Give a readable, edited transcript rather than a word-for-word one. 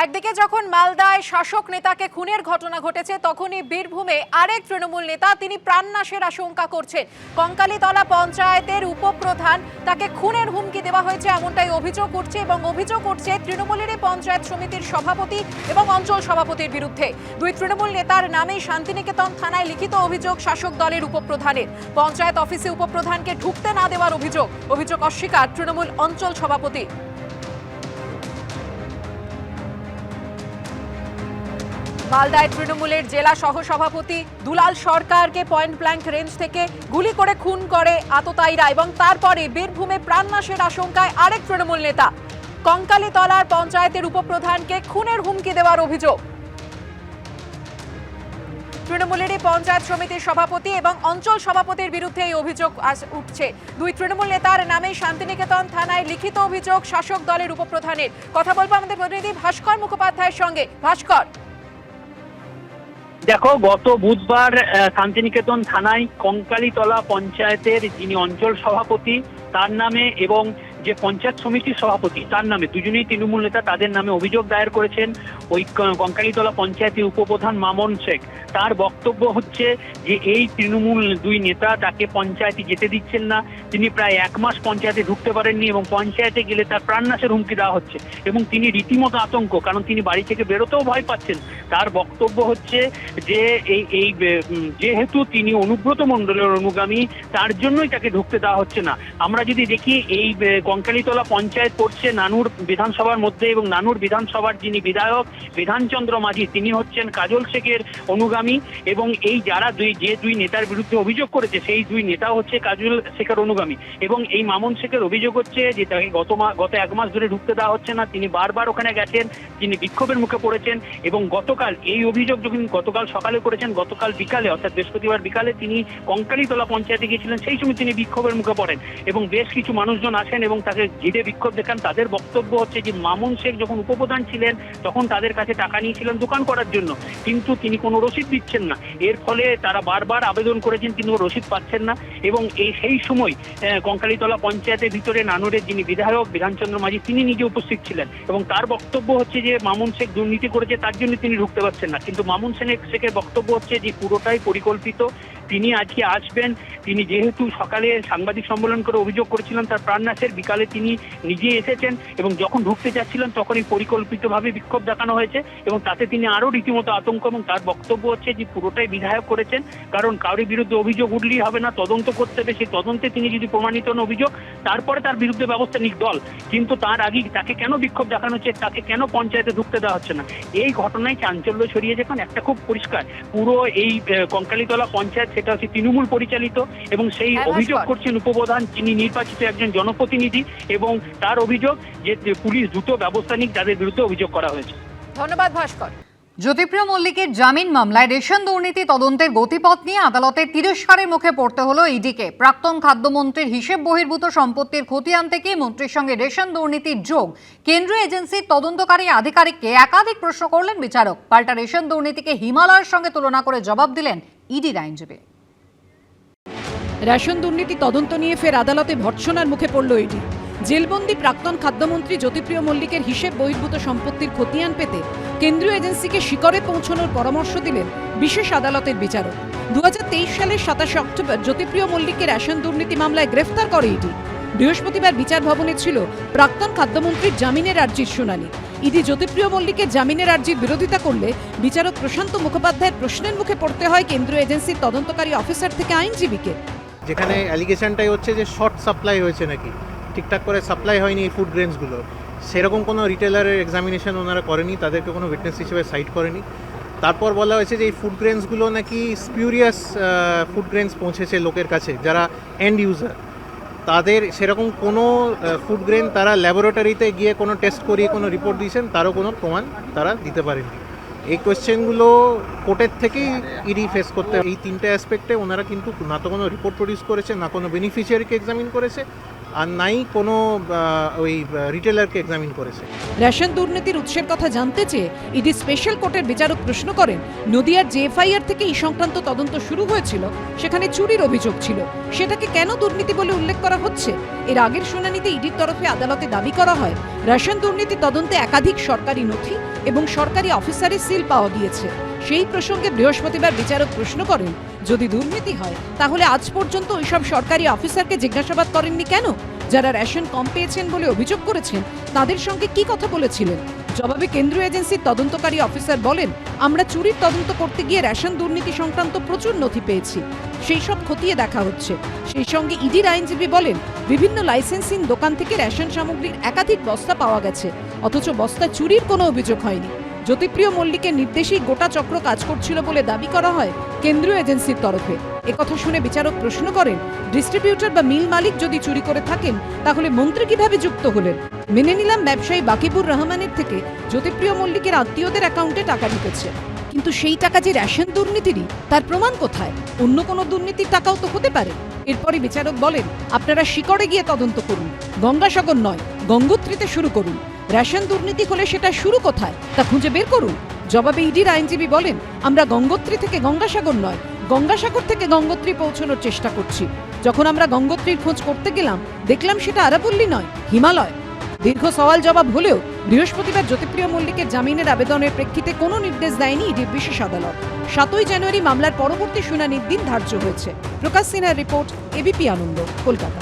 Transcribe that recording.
একদিকে যখন মালদায় শাসক নেতাকে খুনের ঘটনা ঘটেছে, তখনই বীরভূমে আরেক তৃণমূল নেতা তিনি প্রাণনাশের আশঙ্কা করছেন। কঙ্কালীতলা পঞ্চায়েতের উপপ্রধান, তাকে খুনের হুমকি দেওয়া হয়েছে এমনটাই অভিযোগ উঠছে, এবং অভিযোগ উঠছে তৃণমূলেরই পঞ্চায়েত সমিতির সভাপতি এবং অঞ্চল সভাপতির বিরুদ্ধে। দুই তৃণমূল নেতার নামে শান্তিনিকেতন থানায় লিখিত অভিযোগ শাসক দলের উপপ্রধানের। পঞ্চায়েত অফিসে উপপ্রধানকে ঢুকতে না দেওয়ার অভিযোগ অস্বীকার তৃণমূল অঞ্চল সভাপতি। মালদায় তৃণমূলের জেলা সহসভাপতি দুলাল সরকারকে পয়েন্ট ব্ল্যাঙ্ক রেঞ্জ থেকে গুলি করে খুন করে আততায়ীরা, এবং তারপরে বীরভূমে প্রাণনাশের আশঙ্কায় আরেক তৃণমূল নেতা। কঙ্কালীতলার পঞ্চায়েতের উপপ্রধানকে খুনের হুমকি দেওয়ার অভিযোগ। তৃণমূলেরই পঞ্চায়েত সমিতির সভাপতি এবং অঞ্চল সভাপতির বিরুদ্ধে এই অভিযোগ উঠছে। দুই তৃণমূল নেতার নামে শান্তিনিকেতন থানায় লিখিত অভিযোগ শাসক দলের উপপ্রধানের। কথা বলবো আমাদের প্রতিনিধি ভাস্কর মুখোপাধ্যায়ের সঙ্গে। ভাস্কর, দেখো, গত বুধবার শান্তিনিকেতন থানায় কঙ্কালীতলা পঞ্চায়েতের যিনি অঞ্চল সভাপতি তার নামে এবং যে পঞ্চায়েত সমিতির সভাপতি তার নামে, দুজনেই তৃণমূল নেতা, তাদের নামে অভিযোগ দায়ের করেছেন ওই কঙ্কালীতলা পঞ্চায়েতের উপপ্রধান মামন শেখ। তার বক্তব্য হচ্ছে যে এই তৃণমূল দুই নেতা তাকে পঞ্চায়েতে যেতে দিচ্ছেন না। তিনি প্রায় 1 মাস পঞ্চায়েতে ঢুকতে পারেননি এবং পঞ্চায়েতে গেলে তার প্রাণনাশের হুমকি দেওয়া হচ্ছে এবং তিনি রীতিমতো আতঙ্ক, কারণ তিনি বাড়ি থেকে বেরোতেও ভয় পাচ্ছেন। তার বক্তব্য হচ্ছে যে এই যেহেতু তিনি অনুব্রত মণ্ডলের অনুগামী, তার জন্যই তাকে ঢুকতে দেওয়া হচ্ছে না। আমরা যদি দেখি, এই কঙ্কালীতলা পঞ্চায়েত পড়ছে নানুর বিধানসভার মধ্যে, এবং নানুর বিধানসভার যিনি বিধায়ক বিধানচন্দ্র মাঝি, তিনি হচ্ছেন কাজল শেখের অনুগামী, এবং এই যারা দুই নেতার বিরুদ্ধে অভিযোগ করেছে সেই দুই নেতা হচ্ছে কাজল শেখের অনুগামী। এবং এই মামুন শেখের অভিযোগ হচ্ছে যে তাকে গত 1 মাস ধরে ঢুকতে দেওয়া হচ্ছে না। তিনি বারবার ওখানে গেছেন, তিনি বিক্ষোভের মুখে পড়েছেন, এবং গতকাল এই অভিযোগ যখন গতকাল সকালে করেছেন, গতকাল বিকালে অর্থাৎ বৃহস্পতিবার বিকালে তিনি কঙ্কালীতলা পঞ্চায়েতে গিয়েছিলেন, সেই সময় তিনি বিক্ষোভের মুখে পড়েন এবং বেশ কিছু মানুষজন আসেন এবং তাকে ঘিরে বিক্ষোভ দেখান। তাদের বক্তব্য হচ্ছে যে মামুন শেখ যখন উপপ্রধান ছিলেন তখন তাদের কাছে টাকা নিয়েছিলেন দোকান করার জন্য, কিন্তু তিনি কোনো রসিদ দিচ্ছেন না। এর ফলে তারা বারবার আবেদন করেছেন, কিন্তু রসিদ পাচ্ছেন না। এবং সেই সময় কঙ্কালীতলা পঞ্চায়েতের ভিতরে নানুরের যিনি বিধায়ক বিধানচন্দ্র মাঝি, তিনি নিজে উপস্থিত ছিলেন, এবং তার বক্তব্য হচ্ছে যে মামুন শেখ দুর্নীতি করেছে, তার জন্য তিনি ঢুকতে পারছেন না। কিন্তু মামুন শেখের বক্তব্য হচ্ছে যে পুরোটাই পরিকল্পিত। তিনি আজকে আসবেন, তিনি যেহেতু সকালে সাংবাদিক সম্মেলন করে অভিযোগ করেছিলেন তার প্রাণনাশের, বিকালে তিনি নিজে এসেছেন এবং যখন ঢুকতে যাচ্ছিলেন তখনই পরিকল্পিতভাবে বিক্ষোভ দেখানো হয়েছে, এবং তাতে তিনি আরও রীতিমতো আতঙ্ক। এবং তার বক্তব্য হচ্ছে যে পুরোটাই বিধায়ক করেছেন, কারণ কারোর বিরুদ্ধে অভিযোগ উঠলেই হবে না, তদন্ত করতে হবে। সেই তদন্তে তিনি যদি প্রমাণিত হন অভিযোগ, তারপরে তার বিরুদ্ধে ব্যবস্থা নিক দল, কিন্তু তার আগেই তাকে কেন বিক্ষোভ দেখানো হচ্ছে, তাকে কেন পঞ্চায়েতে ঢুকতে দেওয়া হচ্ছে না। এই ঘটনায় চাঞ্চল্য ছড়িয়ে যখন একটা খুব পরিষ্কার, পুরো এই কঙ্কালীতলা পঞ্চায়েত সেটা হচ্ছে তৃণমূল পরিচালিত, এবং সেই অভিযোগ করছেন উপপ্রধান, যিনি নির্বাচিত একজন জনপ্রতিনিধি, এবং তার অভিযোগ যে পুলিশ দ্রুত ব্যবস্থা নিক যাদের বিরুদ্ধে অভিযোগ করা হয়েছে। ধন্যবাদ ভাস্কর। জ্যোতিপ্রিয় মল্লিকের জামিন মামলায় রেশন দুর্নীতি তদন্তের গতিপথ নিয়ে আদালতের তিরস্কারের মুখে পড়তে হলো ইডিকে। প্রাক্তন খাদ্যমন্ত্রীর হিসেব বহির্ভূত সম্পত্তির খতিয়ান থেকে মন্ত্রীর সঙ্গে রেশন দুর্নীতির যোগ, কেন্দ্রীয় এজেন্সির তদন্তকারী আধিকারিককে একাধিক প্রশ্ন করলেন বিচারক। পাল্টা রেশন দুর্নীতিকে হিমালয়ের সঙ্গে তুলনা করে জবাব দিলেন ইডির আইনজীবী। রেশন দুর্নীতি তদন্ত নিয়ে ফের আদালতে ভর্ৎসনার মুখে পড়ল ইডি। জেলবন্দি প্রাক্তন খাদ্যমন্ত্রী জ্যোতিপ্রিয় মল্লিকের হিসেব বহির্ভূত সম্পত্তির খতিয়ান পেতে কেন্দ্রীয় এজেন্সিকে শিকড়ে পৌঁছানোর পরামর্শ দিলেন বিশেষ আদালতের বিচারক। 2023 সালের 27 অক্টোবর জ্যোতিপ্রিয় মল্লিককে রেশন দুর্নীতি মামলায় গ্রেফতার করে ইডি। বৃহস্পতিবার বিচার ভবনে ছিল প্রাক্তন খাদ্যমন্ত্রীর জামিনের আর্জির শুনানি। ইডি জ্যোতিপ্রিয় মল্লিকের জামিনের আর্জির বিরোধিতা করলে বিচারক প্রশান্ত মুখোপাধ্যায়ের প্রশ্নের মুখে পড়তে হয় কেন্দ্রীয় এজেন্সির তদন্তকারী অফিসার থেকে আইনজীবীকে। যেখানে অ্যালিগেশনটাই হচ্ছে যে শর্ট সাপ্লাই হয়েছে, নাকি ঠিকঠাক করে সাপ্লাই হয়নি এই ফুড গ্রেনসগুলো, সেরকম কোনো রিটেলারের এক্সামিনেশন ওনারা করেনি, তাদেরকে কোনো উইটনেস হিসেবে সাইট করেনি। তারপর বলা হয়েছে যে এই ফুড গ্রেনসগুলো নাকি স্পিউরিয়াস ফুড গ্রেনস পৌঁছেছে লোকের কাছে যারা এন্ড ইউজার, তাদের সেরকম কোনো ফুড গ্রেন তারা ল্যাবরেটরিতে গিয়ে কোনো টেস্ট করিয়ে কোনো রিপোর্ট দিয়েছেন তারও কোনো প্রমাণ তারা দিতে পারেননি। এই কোয়েশ্চেনগুলো কোর্টের থেকেই ইডি ফেস করতে, এই 3টে অ্যাসপেক্টে ওনারা কিন্তু না তো কোনো রিপোর্ট প্রডিউস করেছে, না কোনো বেনিফিশিয়ারিকে এক্সামিন করেছে, আর নাই কোনো ওই রিটেলারকে এক্সামিন করেছে। রেশন দুর্নীতির উৎসের কথা জানতে চেয়ে ইডি স্পেশাল কোর্টের বিচারক প্রশ্ন করেন, নদিয়ার যে এফআইআর থেকে এই সংক্রান্ত তদন্ত শুরু হয়েছিল সেখানে চুরির অভিযোগ ছিল, সেটাকে কেন দুর্নীতি বলে উল্লেখ করা হচ্ছে? এর আগের শুনানিতে ইডির তরফে আদালতে দাবি করা হয় রেশন দুর্নীতি তদন্তে একাধিক সরকারি নথি এবং সরকারি অফিসারের সিল পাওয়া গিয়েছে। সেই প্রসঙ্গে বৃহস্পতিবার বিচারক প্রশ্ন করেন, যদি দুর্নীতি হয় তাহলে আজ পর্যন্ত ওইসব সরকারি অফিসারকে জিজ্ঞাসাবাদ করেননি কেন? যারা রেশন কম পেয়েছেন বলে অভিযোগ করেছেন তাদের সঙ্গে কি কথা বলেছিলেন? জবাবে কেন্দ্রীয় এজেন্সির তদন্তকারী অফিসার বলেন, আমরা চুরির তদন্ত করতে গিয়ে রেশন দুর্নীতি সংক্রান্ত প্রচুর নথি পেয়েছি, সেই সব খতিয়ে দেখা হচ্ছে। সেই সঙ্গে ইডির আইনজীবী বলেন, বিভিন্ন লাইসেন্সিং দোকান থেকে রেশন সামগ্রীর একাধিক বস্তা পাওয়া গেছে, অথচ বস্তা চুরির কোনো অভিযোগ হয়নি। জ্যোতিপ্রিয় মল্লিকের নির্দেশেই গোটা চক্র কাজ করছিল বলে দাবি করা হয় কেন্দ্রীয় এজেন্সির তরফে। একথা শুনে বিচারক প্রশ্ন করেন, ডিস্ট্রিবিউটর বা মিল মালিক যদি চুরি করে থাকেন তাহলে মন্ত্রী কিভাবে যুক্ত হলেন? মেনে নিলাম ব্যবসায়ী বাকিবুর রহমানের থেকে জ্যোতিপ্রিয় মল্লিকের আত্মীয়দের অ্যাকাউন্টে টাকা ঢুকেছে, কিন্তু সেই টাকা যে রেশন দুর্নীতিরই তার প্রমাণ কোথায়? অন্য কোনো দুর্নীতির টাকাও তো হতে পারে। এরপরই বিচারক বলেন, আপনারা শিকড়ে গিয়ে তদন্ত করুন, গঙ্গাসাগর নয় গঙ্গোত্রীতে শুরু করুন। রেশন দুর্নীতি হলে সেটা শুরু কোথায় তা খুঁজে বের করুন। জবাবে ইডির আইনজীবী বলেন, আমরা গঙ্গোত্রী থেকে গঙ্গাসাগর নয় গঙ্গাসাগর থেকে গঙ্গোত্রী পৌঁছানোর চেষ্টা করছি। যখন আমরা গঙ্গোত্রীর খোঁজ করতে গেলাম দেখলাম সেটা আরাবল্লী নয়, হিমালয়। দীর্ঘ সওয়াল জবাব হলেও বৃহস্পতিবার জ্যোতিপ্রিয় মল্লিকের জামিনের আবেদনের প্রেক্ষিতে কোনো নির্দেশ দেয়নি ইডির বিশেষ আদালত। 7ই জানুয়ারি মামলার পরবর্তী শুনানির দিন ধার্য হয়েছে। প্রকাশ সিনহার রিপোর্ট, এবিপি আনন্দ, কলকাতা।